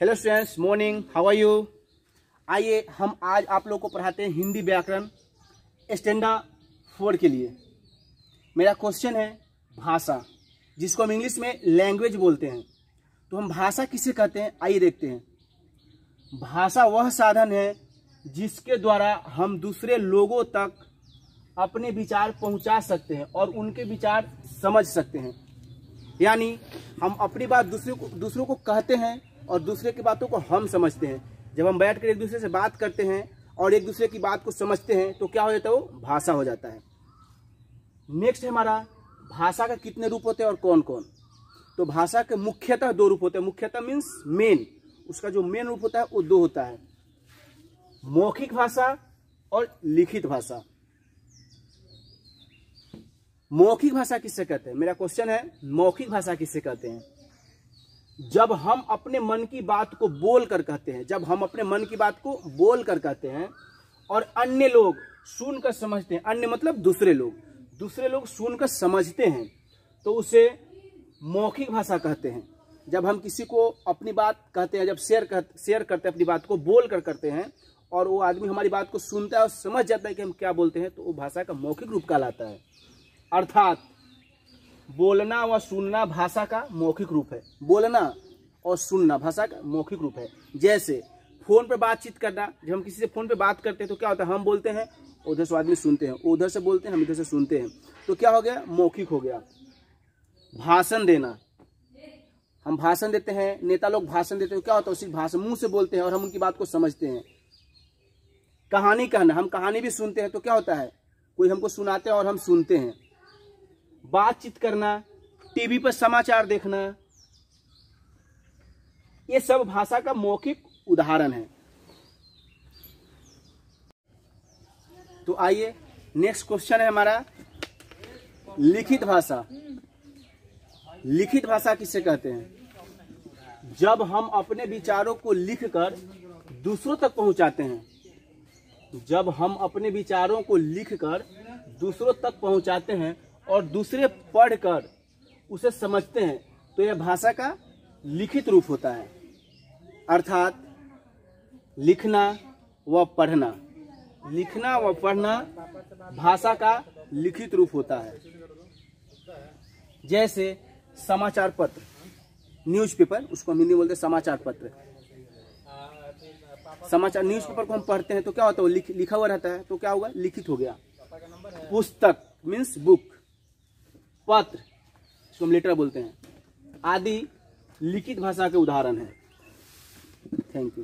Hello students, morning, how are you. आइए हम आज आप लोगों को पढ़ाते हैं हिंदी व्याकरण स्टैंडर्ड 4 के लिए। मेरा क्वेश्चन है भाषा, जिसको हम इंग्लिश में लैंग्वेज बोलते हैं। तो हम भाषा किसे कहते हैं, आइए देखते हैं। भाषा वह साधन है जिसके द्वारा हम दूसरे लोगों तक अपने विचार पहुंचा सकते हैं और उनके विचार समझ सकते हैं। यानी हम अपनी बात दूसरों को कहते हैं और दूसरे की बातों को हम समझते हैं। जब हम बैठकर एक दूसरे से बात करते हैं और एक दूसरे की बात को समझते हैं तो क्या हो जाता है, वो भाषा हो जाता है। नेक्स्ट है हमारा भाषा का कितने रूप होते हैं और कौन कौन। तो भाषा के मुख्यतः 2 रूप होते हैं। मुख्यतः मीन्स मेन, उसका जो मेन रूप होता है वो 2 होता है, मौखिक भाषा और लिखित भाषा। मौखिक भाषा किससे कहते हैं, मेरा क्वेश्चन है मौखिक भाषा किससे कहते हैं। जब हम अपने मन की बात को बोल कर कहते हैं, जब हम अपने मन की बात को बोल कर कहते हैं और अन्य लोग सुनकर समझते हैं, अन्य मतलब दूसरे लोग सुनकर समझते हैं, तो उसे मौखिक भाषा कहते हैं। जब हम किसी को अपनी बात कहते हैं, जब शेयर करते हैं अपनी बात को, बोल कर करते हैं और वो आदमी हमारी बात को सुनता है और समझ जाता है कि हम क्या बोलते हैं, तो वो भाषा का मौखिक रूप कहलाता है। अर्थात बोलना व सुनना भाषा का मौखिक रूप है। बोलना और सुनना भाषा का मौखिक रूप है। जैसे फोन पर बातचीत करना, जब हम किसी से फोन पर बात करते हैं तो क्या होता है, हम बोलते हैं, उधर से आदमी सुनते हैं, उधर से बोलते हैं, हम इधर से सुनते हैं, तो क्या हो गया, मौखिक हो गया। भाषण देना, हम भाषण देते हैं, नेता लोग भाषण देते हैं, क्या होता है, उसी भाषण मुंह से बोलते हैं और हम उनकी बात को समझते हैं। कहानी कहना, हम कहानी भी सुनते हैं, तो क्या होता है, कोई हमको सुनाते हैं और हम सुनते हैं। बातचीत करना, टीवी पर समाचार देखना, ये सब भाषा का मौखिक उदाहरण है। तो आइए नेक्स्ट क्वेश्चन है हमारा लिखित भाषा। लिखित भाषा किसे कहते हैं। जब हम अपने विचारों को लिखकर दूसरों तक पहुंचाते हैं, जब हम अपने विचारों को लिखकर दूसरों तक पहुंचाते हैं और दूसरे पढ़कर उसे समझते हैं, तो यह भाषा का लिखित रूप होता है। अर्थात लिखना व पढ़ना, लिखना व पढ़ना भाषा का लिखित रूप होता है। जैसे समाचार पत्र, न्यूज़पेपर, उसको हम हिंदी बोलते हैं समाचार पत्र। समाचार न्यूज़पेपर को हम पढ़ते हैं तो क्या होता है, वो लिखा हुआ रहता है, तो क्या होगा, लिखित हो गया। पुस्तक मीन्स बुक, पत्र इसको हम लेटर बोलते हैं, आदि लिखित भाषा के उदाहरण हैं। Thank you.